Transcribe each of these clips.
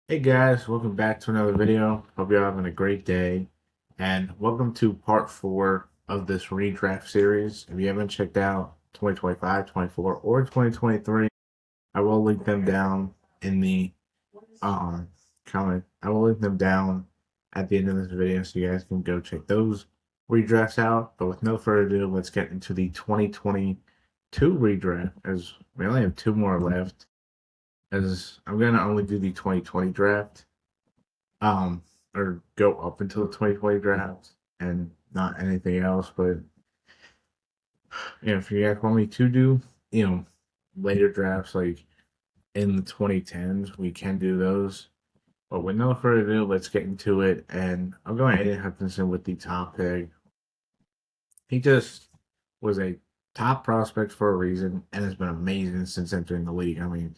Hey guys, welcome back to another video. Hope you're having a great day. And welcome to part 4 of this redraft series. If you haven't checked out 2025, 24, or 2023, I will link them down in the comment. I will link them down at the end of this video so you guys can go check those redrafts out. But with no further ado, let's get into the 2022 redraft as we only have two more left. As I'm gonna only do the 2020 draft um, or go up until the 2020 draft and not anything else. But if you guys want me to do, later drafts like in the 2010s, we can do those. But with no further ado, let's get into it. And I'm going Aiden Hutchinson with the top pick. He just was a top prospect for a reason and has been amazing since entering the league. I mean,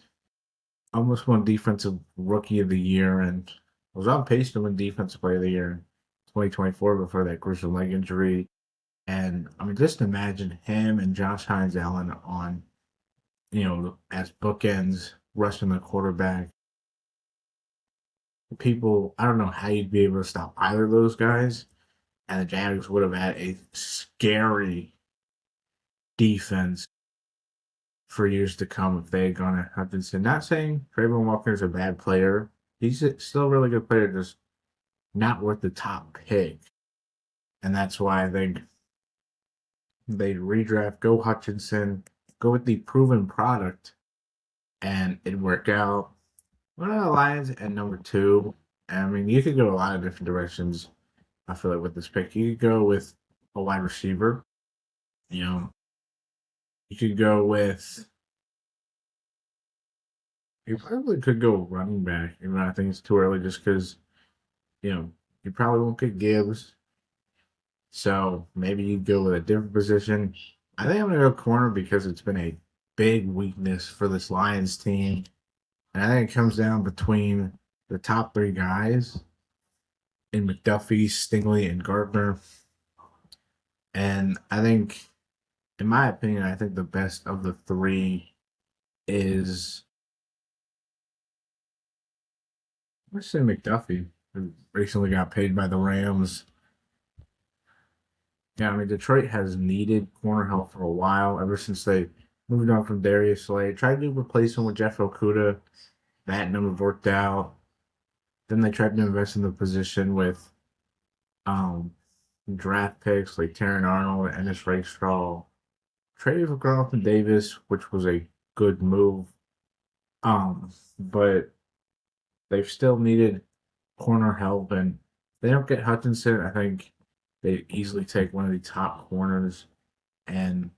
almost won Defensive Rookie of the Year and was on pace to win Defensive Player of the Year in 2024 before that crucial leg injury. And I mean, just imagine him and Josh Hines Allen on, as bookends, rushing the quarterback. People, I don't know how you'd be able to stop either of those guys. And the Jaguars would have had a scary defense for years to come if they had gone at Hutchinson. Not saying Trayvon Walker is a bad player. He's still a really good player, just not worth the top pick. And that's why I think they redraft, go Hutchinson, go with the proven product, and it worked out. One of the Lions at number two. I mean, you could go a lot of different directions. I feel like with this pick, you could go with a wide receiver. You know, you could go with. You probably could go running back. Even though I think it's too early, just because you probably won't get Gibbs. So maybe you go with a different position. I think I'm gonna go corner because it's been a big weakness for this Lions team. And I think it comes down between the top three guys in McDuffie, Stingley, and Gardner. And I think, in my opinion, I think the best of the three is, let's say McDuffie, who recently got paid by the Rams. Yeah, I mean, Detroit has needed corner help for a while, ever since they moved on from Darius Slay. Tried to replace him with Jeff Okuda. That never worked out. Then they tried to invest in the position with um, draft picks like Terran Arnold, Ennis Rakestraw, traded for Carlton Davis, which was a good move. But they've still needed corner help, and they don't get Hutchinson. I think they easily take one of the top corners and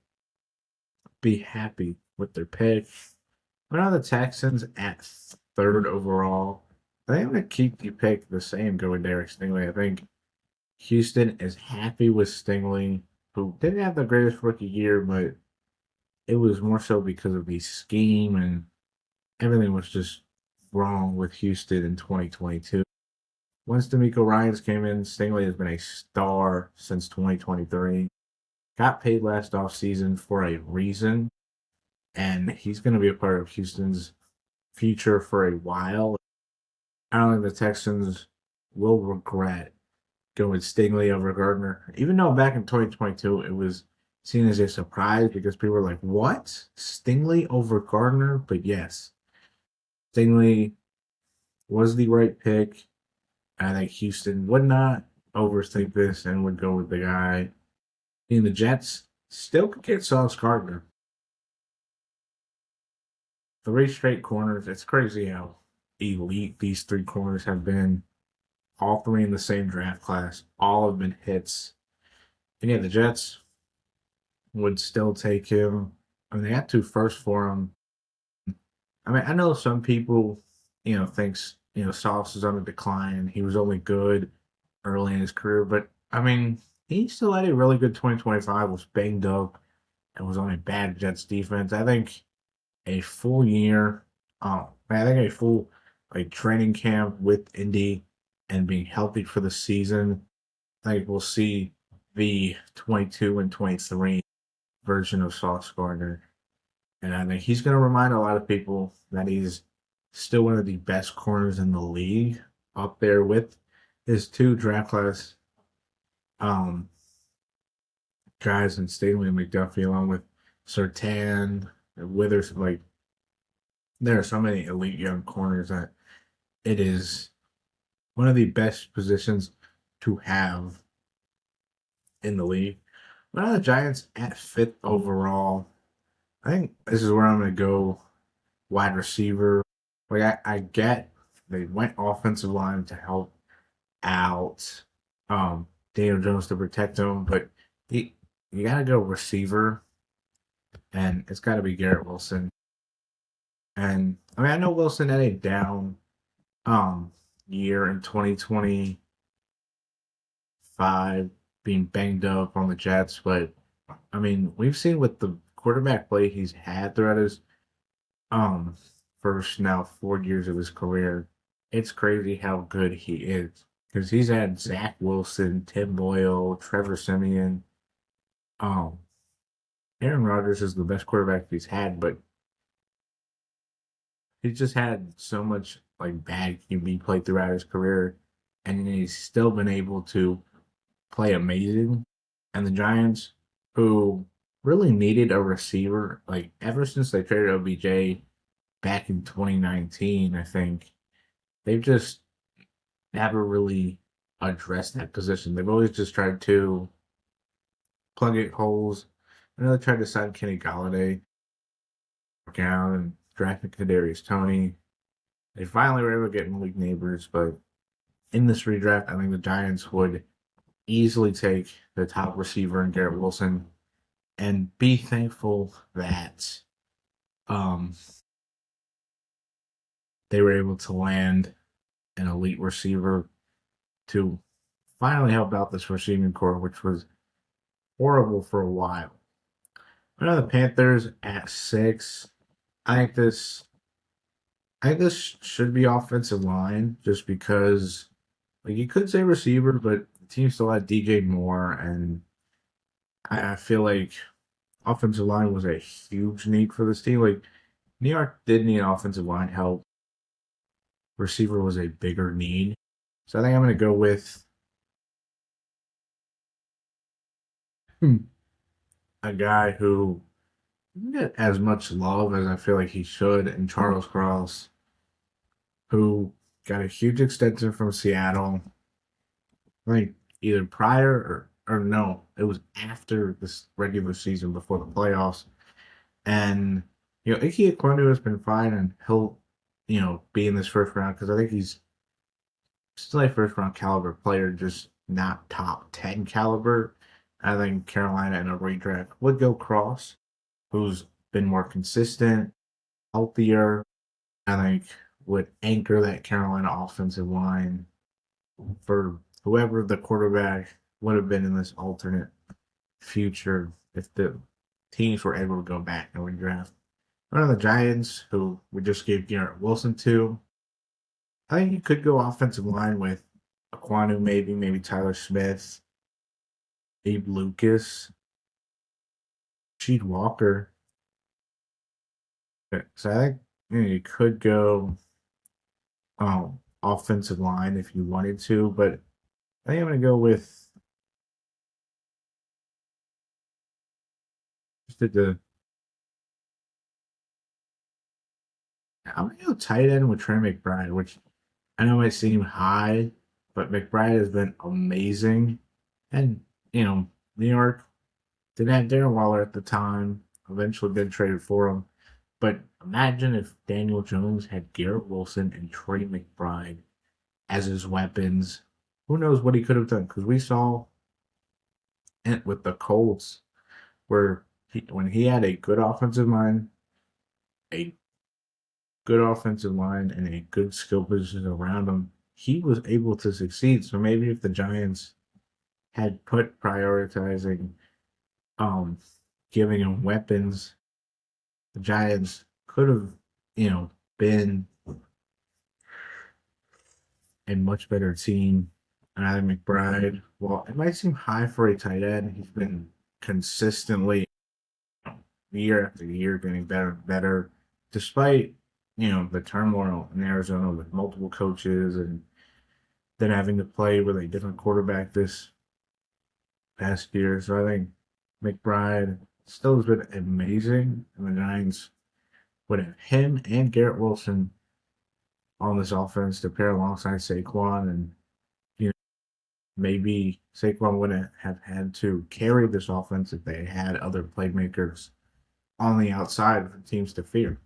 be happy with their pick. But now the Texans at third overall, I think I'm going to keep the pick the same, going Derek Stingley. I think Houston is happy with Stingley, who didn't have the greatest rookie year, but it was more so because of the scheme and everything was just wrong with Houston in 2022. Once D'Amico Ryans came in, Stingley has been a star since 2023. Got paid last offseason for a reason, and he's going to be a part of Houston's future for a while. I don't think the Texans will regret going Stingley over Gardner, even though back in 2022 it was seen as a surprise because people were like, "What? Stingley over Gardner?" But yes, Stingley was the right pick. I think Houston would not overthink this and would go with the guy. And the Jets still could get Sauce Gardner. Three straight corners. It's crazy how elite these three corners have been. All three in the same draft class. All have been hits. And yeah, the Jets would still take him. I mean, they had two firsts for him. I mean, I know some people, thinks, Sauce is on a decline. He was only good early in his career, but I mean, he still had a really good 2025, was banged up, and was on a bad Jets defense. I think a full year, I think a full like training camp with Indy and being healthy for the season, I think we'll see the 22 and 23 version of Sauce Gardner. And I think he's going to remind a lot of people that he's still one of the best corners in the league, up there with his two draft class um, guys in Staley and McDuffie, along with Sertan, Withers. Like, there are so many elite young corners that it is one of the best positions to have in the league. One of the Giants at fifth overall. I think this is where I'm going to go wide receiver. Like, I get they went offensive line to help out Daniel Jones to protect him, but he, you got to go receiver, and it's got to be Garrett Wilson. And I mean, I know Wilson had a down um year in 2025, being banged up on the Jets, but I mean, we've seen with the quarterback play he's had throughout his um first now 4 years of his career, it's crazy how good he is. Because he's had Zach Wilson, Tim Boyle, Trevor Simeon. Um, Aaron Rodgers is the best quarterback he's had, but he's just had so much like bad QB play throughout his career, and he's still been able to play amazing. And the Giants, who really needed a receiver, like ever since they traded OBJ back in 2019, I think they've just never really addressed that position. They've always just tried to plug it holes. I know they tried to sign Kenny Galladay, work out, and drafted Kadarius Toney. They finally were able to get Malik Neighbors, but in this redraft, I think the Giants would easily take the top receiver in Garrett Wilson and be thankful that um, they were able to land an elite receiver to finally help out this receiving core, which was horrible for a while. I know the Panthers at six. I think this I think this should be offensive line just because, like, you could say receiver, but the team still had DJ Moore, and I feel like offensive line was a huge need for this team. Like, New York did need offensive line help. Receiver was a bigger need. So I think I'm going to go with a guy who didn't get as much love as I feel like he should, in Charles Cross, who got a huge extension from Seattle. I think either prior or no, it was after this regular season before the playoffs. And Ike Ekwonu has been fine, and he'll be in this first round because I think he's still a first round caliber player, just not top 10 caliber. I think Carolina in a redraft would go Cross, who's been more consistent, healthier. I think would anchor that Carolina offensive line for whoever the quarterback would have been in this alternate future if the teams were able to go back and redraft. One of the Giants, who we just gave Garrett Wilson to, I think you could go offensive line with Aquanu, maybe Tyler Smith, Abe Lucas, Sheed Walker. So I think you could go offensive line if you wanted to, but I think I'm going to go with just the I'm going to go tight end with Trey McBride, which I know might seem high, but McBride has been amazing. And, New York didn't have Darren Waller at the time, eventually been traded for him. But imagine if Daniel Jones had Garrett Wilson and Trey McBride as his weapons. Who knows what he could have done? Because we saw it with the Colts, where when he had a good offensive line, and a good skill position around him, he was able to succeed. So maybe if the Giants had put prioritizing um giving him weapons, the Giants could have, been a much better team. And I think McBride, well, it might seem high for a tight end. He's been consistently year after year getting better and better, despite the turmoil in Arizona with multiple coaches and then having to play with a different quarterback this past year. So I think McBride still has been amazing, and the Giants would have him and Garrett Wilson on this offense to pair alongside Saquon, and you know maybe Saquon wouldn't have had to carry this offense if they had other playmakers on the outside for teams to fear.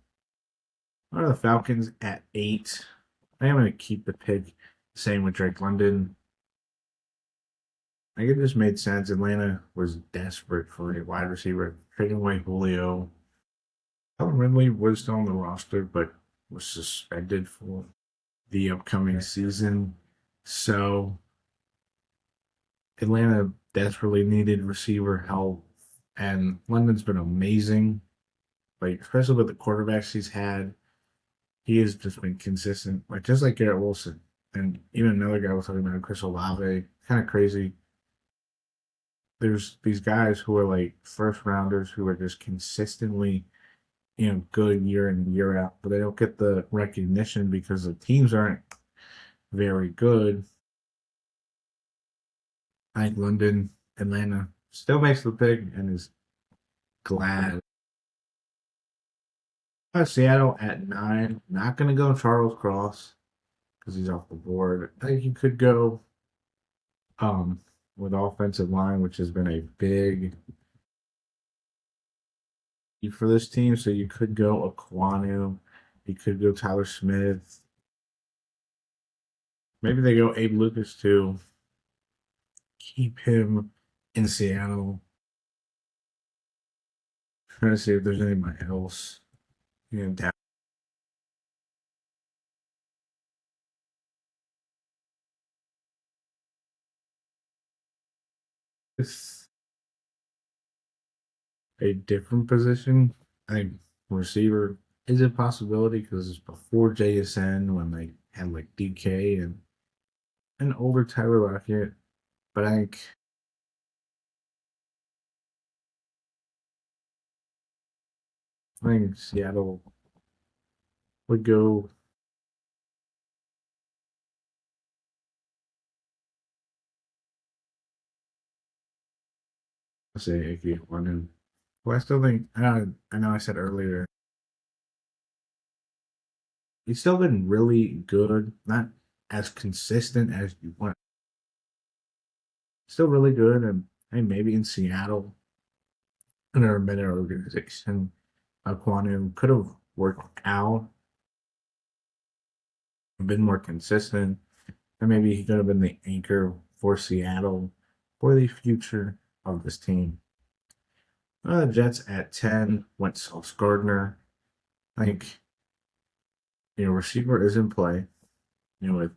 What are the Falcons at 8? I am going to keep the pick. Same with Drake London. I think it just made sense. Atlanta was desperate for a wide receiver, trading away Julio. Calvin Ridley was still on the roster, but was suspended for the upcoming season. So Atlanta desperately needed receiver help, and London's been amazing. Like especially with the quarterbacks he's had, he has just been consistent. Like just like Garrett Wilson, and even another guy was talking about Chris Olave. Kind of crazy. There's these guys who are like first rounders who are just consistently good year in and year out, but they don't get the recognition because the teams aren't very good. I think London, Atlanta still makes the pick and is glad. Seattle at 9. Not going to go Charles Cross because he's off the board. I think you could go um, with offensive line, which has been a big for this team. So you could go Aquanu. You could go Tyler Smith. Maybe they go Abe Lucas too. Keep him in Seattle. Trying to see if there's anybody else. Dallas. A different position. I think receiver is a possibility because it's before JSN when they had like DK and an older Tyler Lockett. But I think Seattle would go. Let's say Ike London. Well, I still think I know I said earlier he's still been really good, not as consistent as you want. Still really good, and hey, maybe in Seattle, under a better organization, Aquanu could have worked out, been more consistent, and maybe he could have been the anchor for Seattle for the future of this team. The Jets at 10 went Sauce Gardner. I think receiver is in play. With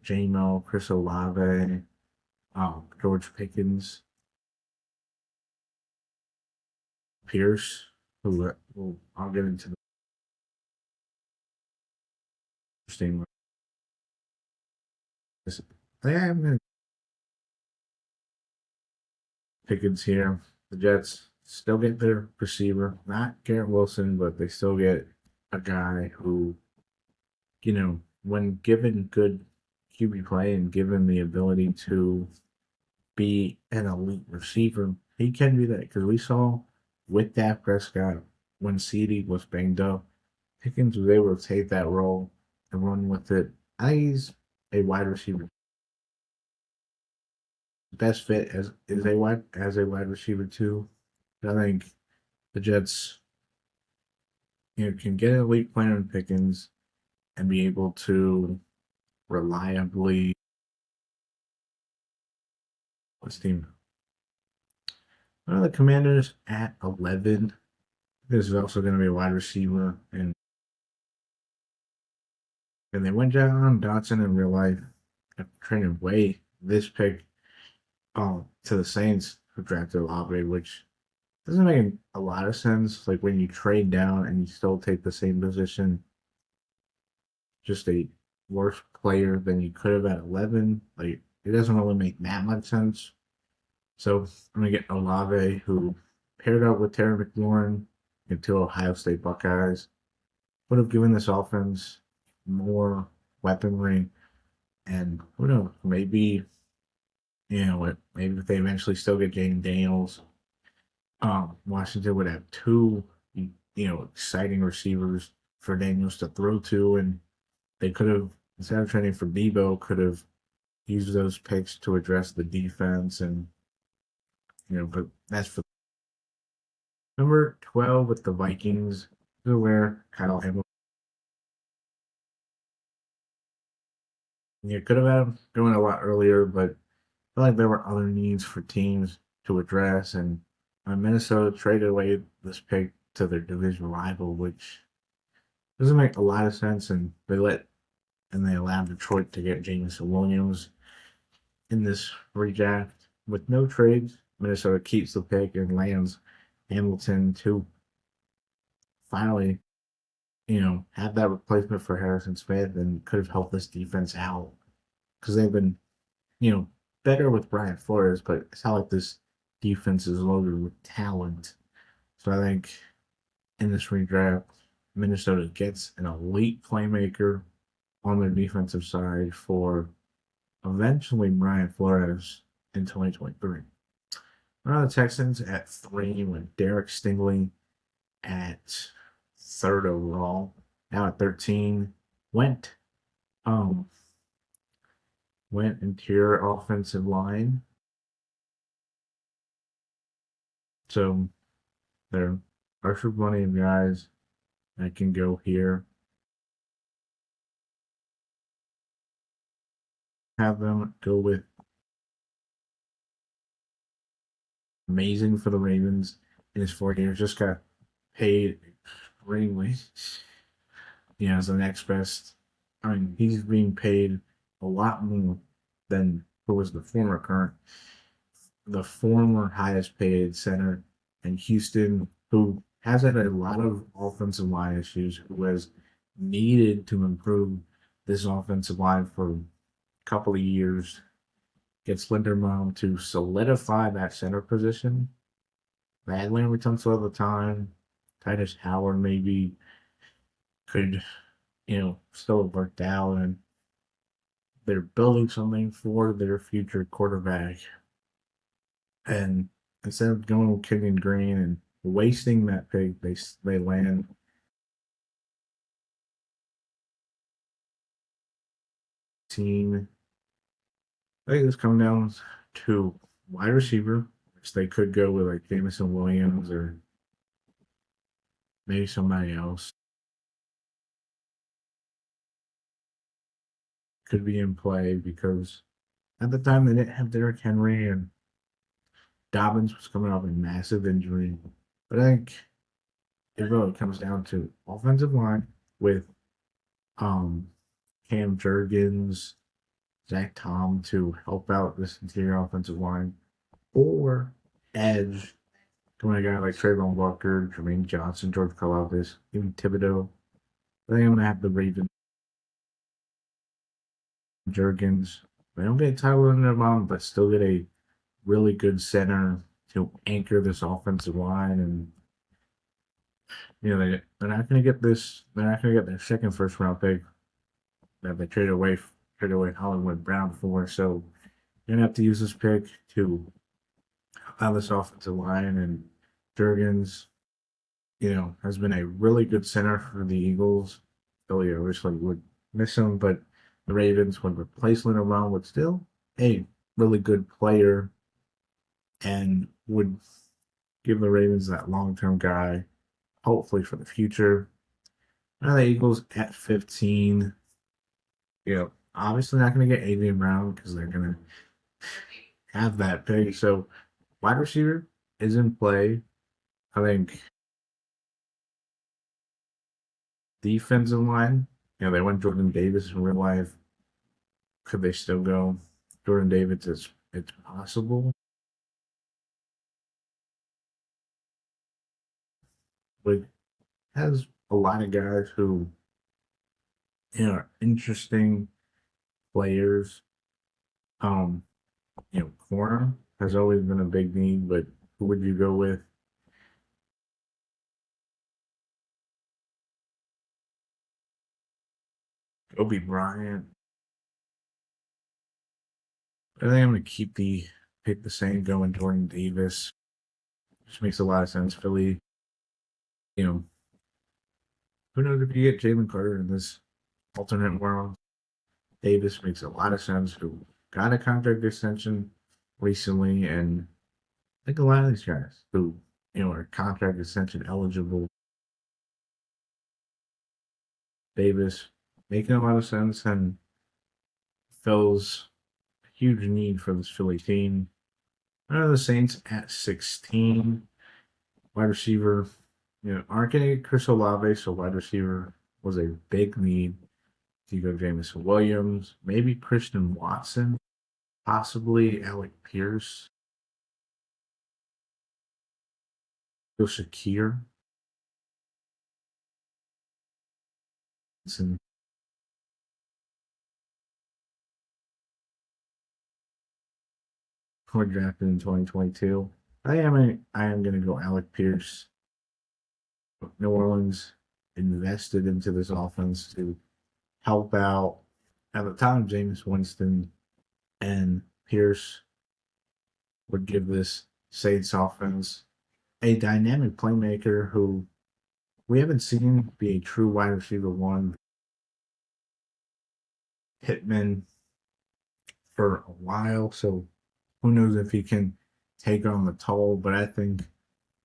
J-Mo, Chris Olave, George Pickens, Pierce, who I'll get into the interesting. I am going to Pickens here. The Jets still get their receiver, not Garrett Wilson, but they still get a guy who, when given good QB play and given the ability to be an elite receiver, he can do that because we saw with Dak Prescott when CD was banged up, Pickens was able to take that role and run with it. I think he's a wide receiver. Best fit as a wide receiver too. I think the Jets, can get an elite player in Pickens and be able to reliably what's team. One of the Commanders at 11. This is also going to be a wide receiver, and they went down Dotson in real life after trading away this pick to the Saints who drafted Olave, which doesn't make a lot of sense. Like when you trade down and you still take the same position, just a worse player than you could have at 11. Like it doesn't really make that much sense. So I'm gonna get Olave, who paired up with Terry McLaurin into Ohio State Buckeyes. would have given this offense more weaponry, and who knows, maybe maybe if they eventually still get Jaden Daniels, Washington would have two exciting receivers for Daniels to throw to, and they could have, instead of trading for Debo, could have used those picks to address the defense, and but that's for number 12 with the Vikings. Where Kyle Hamilton, you could have had him going a lot earlier, but I feel like there were other needs for teams to address, and Minnesota traded away this pick to their division rival, which doesn't make a lot of sense. And they allowed Detroit to get Jameson Williams in this redraft with no trades. Minnesota keeps the pick and lands Hamilton to finally, have that replacement for Harrison Smith, and could have helped this defense out because they've been, you know, better with Brian Flores, but it's not like this defense is loaded with talent. So I think in this redraft, Minnesota gets an elite playmaker on their defensive side for eventually Brian Flores in 2023. Now the Texans at 3 with Derek Stingley at 3rd overall. Now at 13, went um went interior offensive line. So there are plenty of guys that can go here. Have them go with amazing for the Ravens in his 4 years. Just got paid extremely. As the next best. I mean, he's being paid a lot more than who was the former highest paid center in Houston, who has had a lot of offensive line issues, who has needed to improve this offensive line for a couple of years. Gets Linderbaum to solidify that center position. They had Larry Tunsil at the time. Titus Howard maybe could, still have worked out, and they're building something for their future quarterback. And instead of going with Kenyon Green and wasting that pick, they land team. I think it's coming down to wide receiver, which they could go with like Jameson Williams or maybe somebody else. Could be in play because at the time they didn't have Derrick Henry, and Dobbins was coming off a massive injury. But I think it really comes down to offensive line with um Cam Jurgens, Zach Tom to help out this interior offensive line, or edge, coming a guy like Trayvon Walker, Jermaine Johnson, George Karlaftis, even Thibodeau. I think I'm gonna have the Ravens, Jurgens. They don't get Tyler Linderbaum, but still get a really good center to anchor this offensive line. And they're not gonna get this. They're not gonna get their second first round pick that they traded away Hollywood Brown for. So you're gonna have to use this pick to on this offensive line. And Jurgens, has been a really good center for the Eagles. Philly obviously would miss him, but the Ravens would replace Linderbaum with still a really good player and would give the Ravens that long term guy, hopefully for the future. Now the Eagles at 15, obviously not going to get Adrian Brown because they're going to have that pick. So wide receiver is in play. I think defensive line, they went Jordan Davis in real life. Could they still go Jordan Davis? It's possible. But has a lot of guys who are interesting players. Um, corner has always been a big need, but who would you go with? Kobe Bryant. I think I'm gonna pick the same going Jordan Davis. Which makes a lot of sense. Philly, you know, who knows if you get Jalen Carter in this alternate world? Davis makes a lot of sense. Who got a contract extension recently, and I think a lot of these guys who are contract extension eligible. Davis making a lot of sense and fills a huge need for this Philly team. The Saints at 16, wide receiver. Aren't getting Chris Olave, so wide receiver was a big need. You go Jameson Williams, maybe Christian Watson, possibly Alec Pierce, Bill Shakir, and were drafted in 2022. I am going to go Alec Pierce. New Orleans invested into this offense to help out at the time Jameis Winston and Pierce would give this Saints offense a dynamic playmaker who we haven't seen be a true wide receiver one hitman for a while. So who knows if he can take on the toll? But I think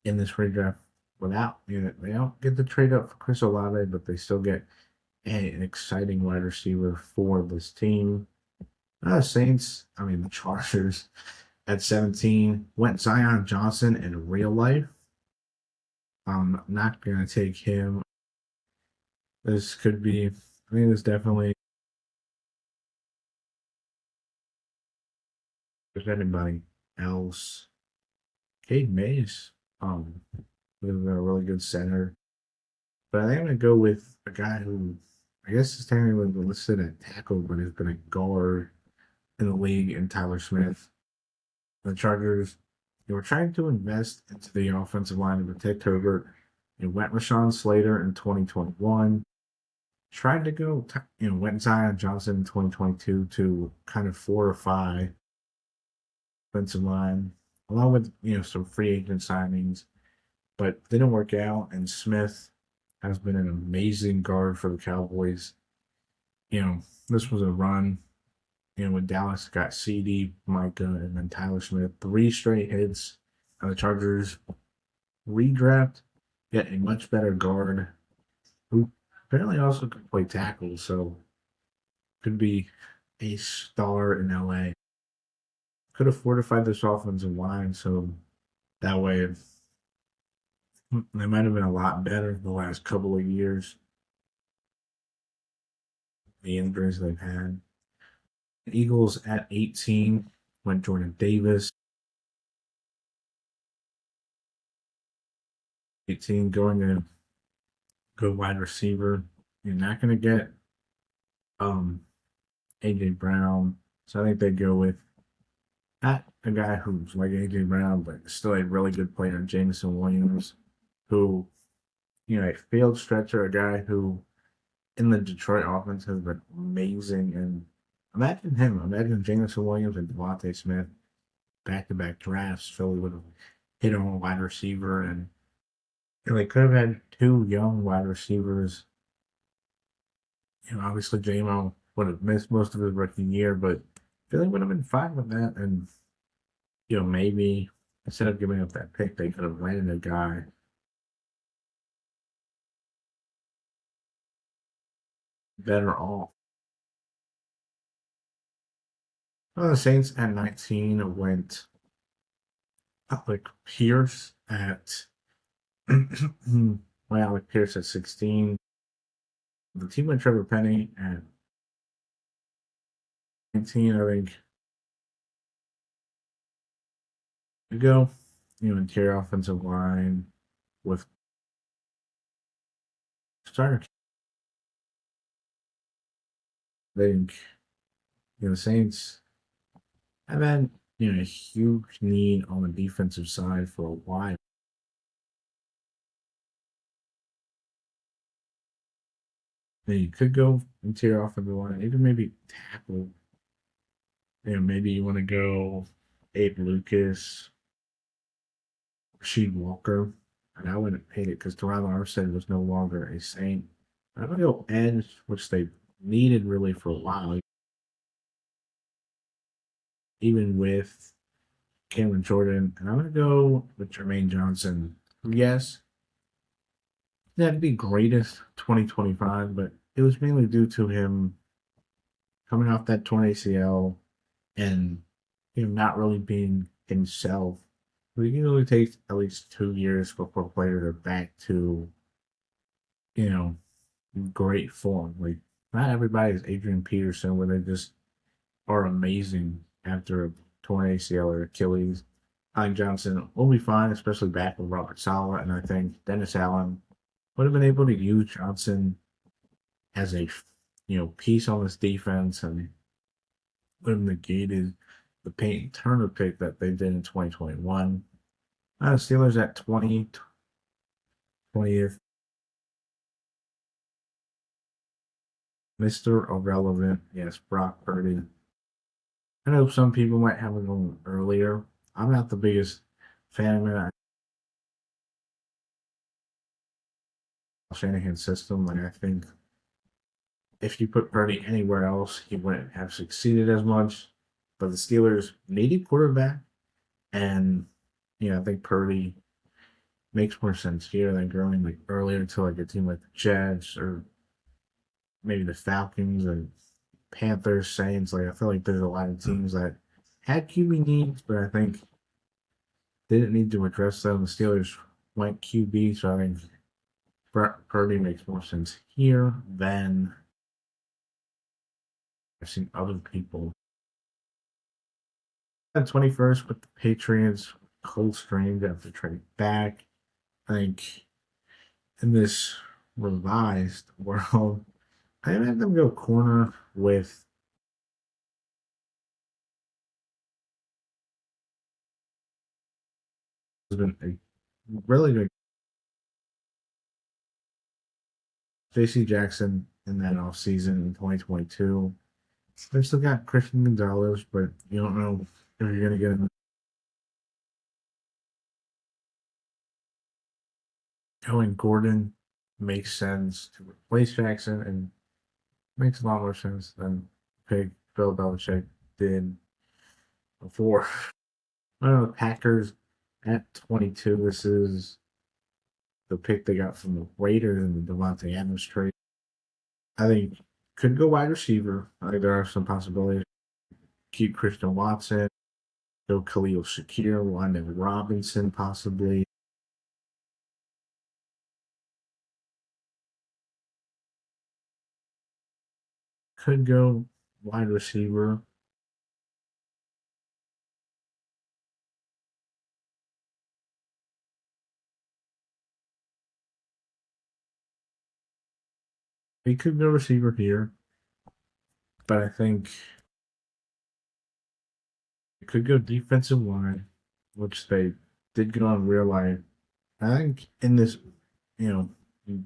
in this redraft, they don't get the trade up for Chris Olave, but they still get an exciting wide receiver for this team. The Chargers at 17 went Zion Johnson in real life. I'm not going to take him. This could be, I think this definitely, if anybody else, Cade Mays, was a really good center. But I think I'm going to go with a guy who I guess is technically listed at tackle, but has been a guard in the league, and Tyler Smith. The Chargers, they were trying to invest into the offensive line to protect Herbert. It went Rashawn Slater in 2021. Tried to go, went Zion Johnson in 2022 to kind of fortify offensive line, along with some free agent signings, but didn't work out. And Smith has been an amazing guard for the Cowboys. This was a run. When Dallas got CD, Micah, and then Tyler Smith, 3 straight hits. And the Chargers redraft, get a much better guard who apparently also could play tackle, so could be a star in LA. Could have fortified this offensive line, so that way they might have been a lot better the last couple of years. The injuries they've had. Eagles at 18 went Jordan Davis. 18 going to go wide receiver. You're not going to get um AJ Brown, so I think they go with not a guy who's like AJ Brown, but still a really good player, Jameson Williams, who a field stretcher, a guy who in the Detroit offense has been amazing. And imagine Jameson Williams and Devontae Smith back-to-back drafts. Philly would have hit on a wide receiver, and they could have had 2 young wide receivers. Obviously J-Mo would have missed most of his rookie year, but Philly would have been fine with that. And maybe instead of giving up that pick, they could have landed a guy better off. The Saints at 19 went Alec Pierce at Alec Pierce at 16. The team went Trevor Penny at 19. I think you go, interior offensive line with starter. I think the Saints have had a huge need on the defensive side for a while. Then you could go interior offensive line, even maybe tackle. Maybe you want to go Abe Lucas, Rasheed Walker, and I wouldn't hate it because Teron Armstead was no longer a Saint. I'm gonna go edge, which they needed really for a while, even with Cameron Jordan. And I'm gonna go with Jermaine Johnson. Yes, that'd be greatest 2025, but it was mainly due to him coming off that torn ACL and him not really being himself. It usually takes at least 2 years before players are back to, you know, great form. Like, not everybody is Adrian Peterson where they just are amazing after a torn ACL or Achilles. I think Johnson will be fine, especially back with Robert Saleh, and I think Dennis Allen would have been able to use Johnson as a piece on this defense and would have negated the Peyton Turner pick that they did in 2021. Steelers at 20th. Mr. Irrelevant. Yes, Brock Purdy. I know some people might have it on earlier. I'm not the biggest fan of it. Shanahan's system. Like, I think if you put Purdy anywhere else, he wouldn't have succeeded as much. But the Steelers needed quarterback, and I think Purdy makes more sense here than going like earlier to like a team like the Jets or maybe the Falcons and Panthers, Saints. Like, I feel like there's a lot of teams that had QB needs, but I think they didn't need to address them. The Steelers went QB, so I think Purdy makes more sense here than I've seen other people. At 21st with the Patriots, cold streamed after trading back. I think in this revised world, I had them go corner with has been a really good JC Jackson in that offseason in 2022. They've still got Christian Gonzalez, but you don't know if you're going to get him. Owen Gordon makes sense to replace Jackson and makes a lot more sense than pick Bill Belichick did before. I don't know, the Packers at 22. This is the pick they got from the Raiders and the Devontae Adams trade. I think could go wide receiver. I think there are some possibilities. Keep Christian Watson, go Khalil Shakir, London Robinson, possibly. Could go wide receiver. He could go receiver here, but I think it could go defensive line, which they did get on real life. I think in this, you know,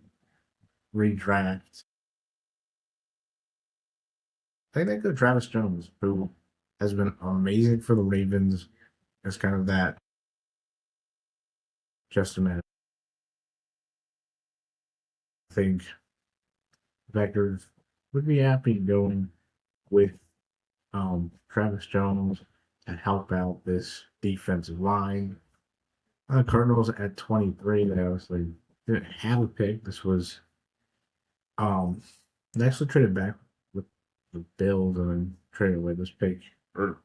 redraft, I think they go Travis Jones, who has been amazing for the Ravens as kind of that just a minute. I think Vectors would be happy going with Travis Jones to help out this defensive line. Cardinals at 23, they obviously didn't have a pick. This was um they actually traded back with the Bills and then traded away this pick. Or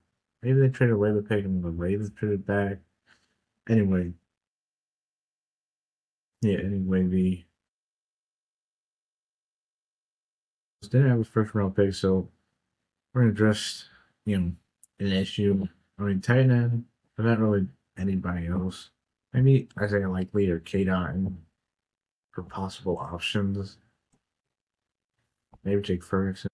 maybe they traded away the pick and the Ravens traded back. Anyway, anyway, the didn't have a first round pick, so we're gonna address, an issue. I mean, tight end, but not really anybody else. Maybe Isaiah Likely or K Dot for possible options. Maybe Jake Ferguson.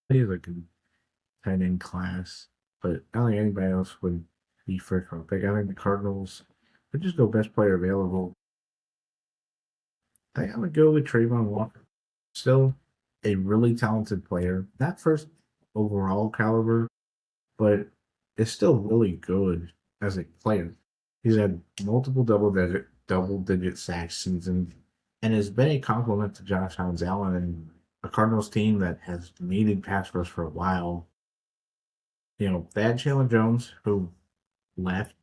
He's like a tight end class, but I don't think anybody else would be first round pick. I think the Cardinals would just go best player available. I think I would go with Trayvon Walker. Still a really talented player. Not first overall caliber, but is still really good as a player. He's had multiple double digit sack seasons and has been a compliment to Josh Allen and a Cardinals team that has needed pass rush for a while. They had Chandler Jones who left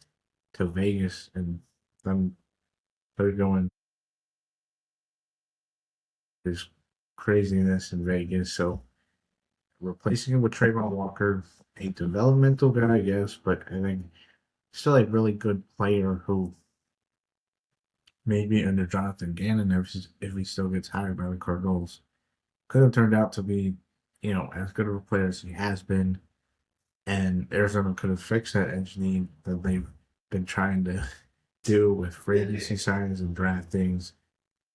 to Vegas and then started going this craziness in Vegas. So replacing him with Trayvon Walker, a developmental guy, I guess, but I think still a really good player who maybe under Jonathan Gannon, if he still gets hired by the Cardinals, could have turned out to be, as good of a player as he has been. And Arizona could have fixed that edge need that they've been trying to do with free agency signings and draftings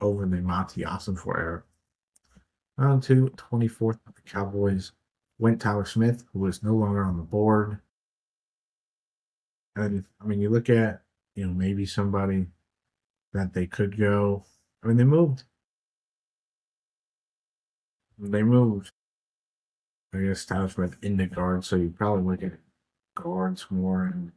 over the Monty Ossenfort era. On to 24th, the Cowboys went Tyler Smith, who was no longer on the board. And I mean, you look at, maybe somebody that they could go. I mean, they moved, I guess, Tyler Smith into guard, so you probably look at guards more. And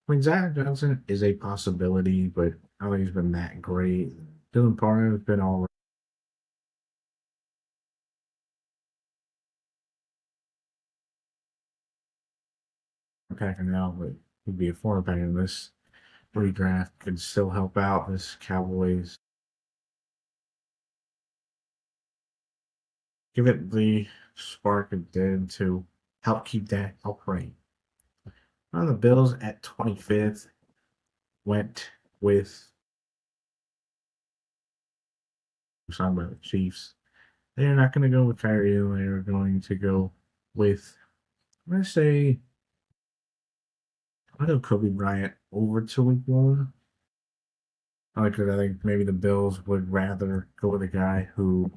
I mean, Zach Johnson is a possibility, but I don't think he's been that great. Dylan Parham has been all right. Packing out, but he'd be a former pack in this redraft. Could still help out this Cowboys. Give it the spark it did to help keep that upright. On the Bills at 25th went with signed by the Chiefs. They're not going to go with Kyrie. They're going to go with, I'm going to say, I know Kobe Bryant over to week one. Because I think maybe the Bills would rather go with a guy who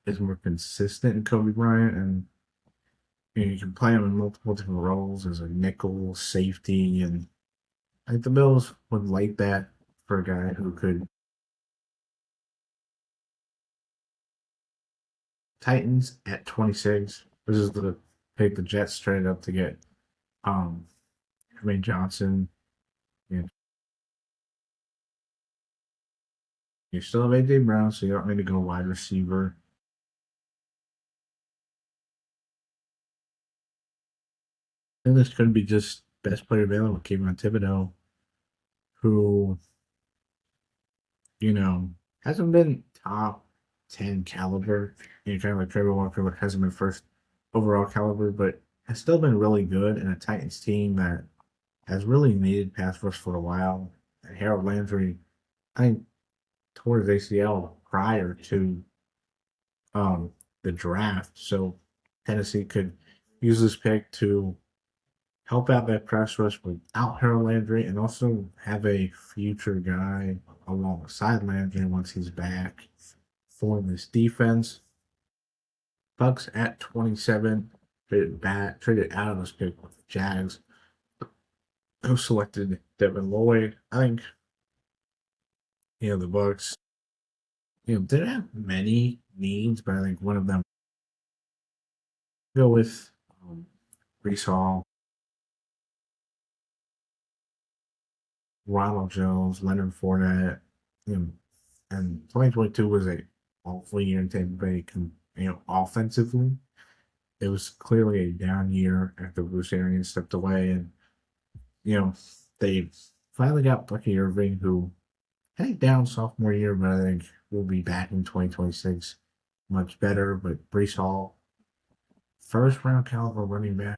is more consistent in Kobe Bryant, and you can play him in multiple different roles as a nickel, safety, and I think the Bills would like that for a guy who could. Titans at 26. This is the pick the Jets traded up to get um Jermaine Johnson. And you still have AJ Brown, so you don't need to go wide receiver. And this could be just best player available, Kayvon Thibodeau, who, you know, hasn't been top 10 caliber. Kind of like Trevor Walker, but hasn't been first overall caliber, but has still been really good in a Titans team that has really needed pass rush for a while. And Harold Landry, I think, tore his ACL prior to um, the draft. So Tennessee could use this pick to help out that press rush without Harold Landry and also have a future guy alongside Landry once he's back for this defense. Bucks at 27 traded out of this pick with the Jags, who selected Devin Lloyd. I think the Bucks didn't have many needs, but I think one of them go with Brees Hall, Ronald Jones, Leonard Fournette, you know, and 2022 was a awful year in Tampa Bay. Offensively, it was clearly a down year after Bruce Arians stepped away, and you know they finally got Bucky Irving, who had a down sophomore year, but I think will be back in 2026 much better. But Brees Hall, first round caliber running back.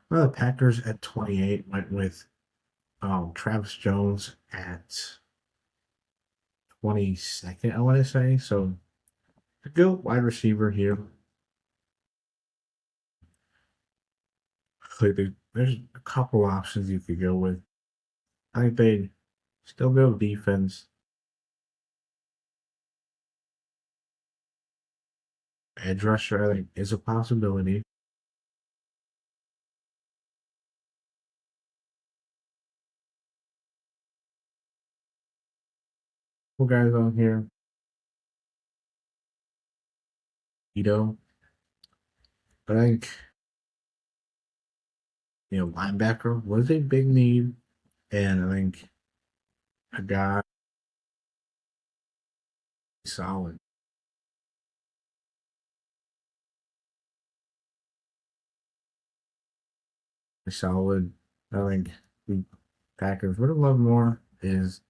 Well, the Packers at 28 went with Travis Jones at 22nd, I want to say. So a good wide receiver here. Like there's a couple options you could go with. I think they'd still go defense. Edge rusher, I think, is a possibility. guys on here. Ito, but I think linebacker was a big need, and I think a guy solid, solid. I think the Packers would have loved more is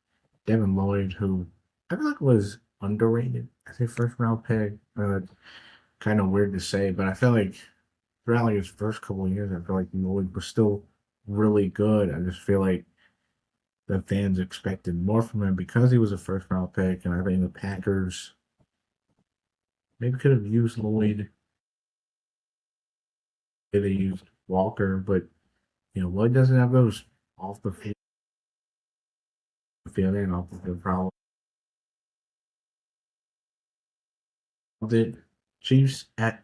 Devin Lloyd, who I feel like was underrated as a first round pick. Kind of weird to say, but I feel like throughout like his first couple of years, I feel like Lloyd was still really good. I just feel like the fans expected more from him because he was a first round pick, and I think the Packers maybe could have used Lloyd. They used Walker, but Lloyd doesn't have those off the field and off the field problems. The Chiefs at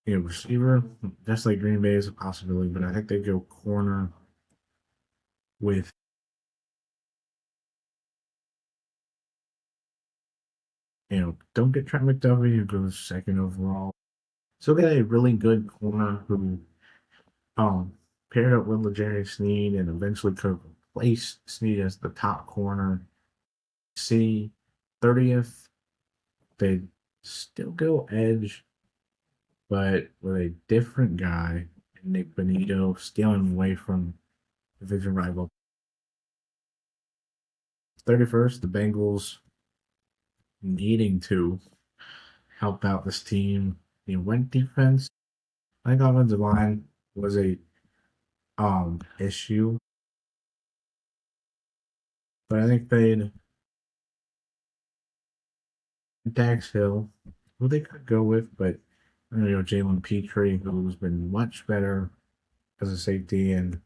receiver, just like Green Bay is a possibility, but I think they go corner with don't get Trent McDuffie who goes second overall. So get a really good corner who um paired up with L'Jarius Sneed and eventually could replace Sneed as the top corner. See 30th, they still go edge, but with a different guy, Nick Benito, stealing away from division rival. 31st, the Bengals needing to help out this team. Went defense. I think offensive line was a issue, but I think they'd Dax Hill, who they could go with, but Jalen Petrie, who's been much better as a safety, and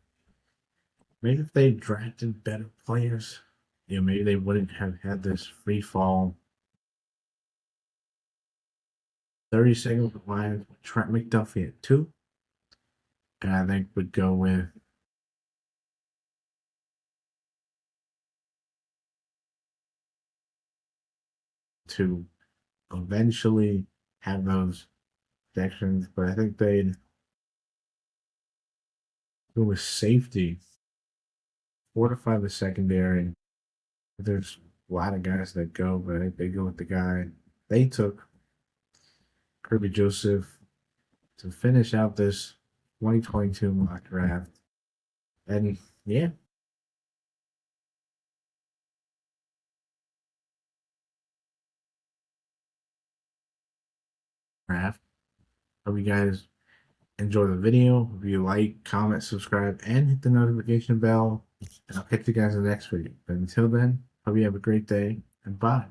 maybe if they drafted better players, maybe they wouldn't have had this free fall. 32nd with Lions, Trent McDuffie at 2, and I think would go with to eventually have those sections, but I think they'd go with safety, fortify the secondary. There's a lot of guys that go, but I think they go with the guy they took, Kirby Joseph, to finish out this 2022 mock draft. And yeah, draft. Hope you guys enjoy the video. If you like, comment, subscribe, and hit the notification bell. And I'll catch you guys in the next video. But until then, hope you have a great day and bye.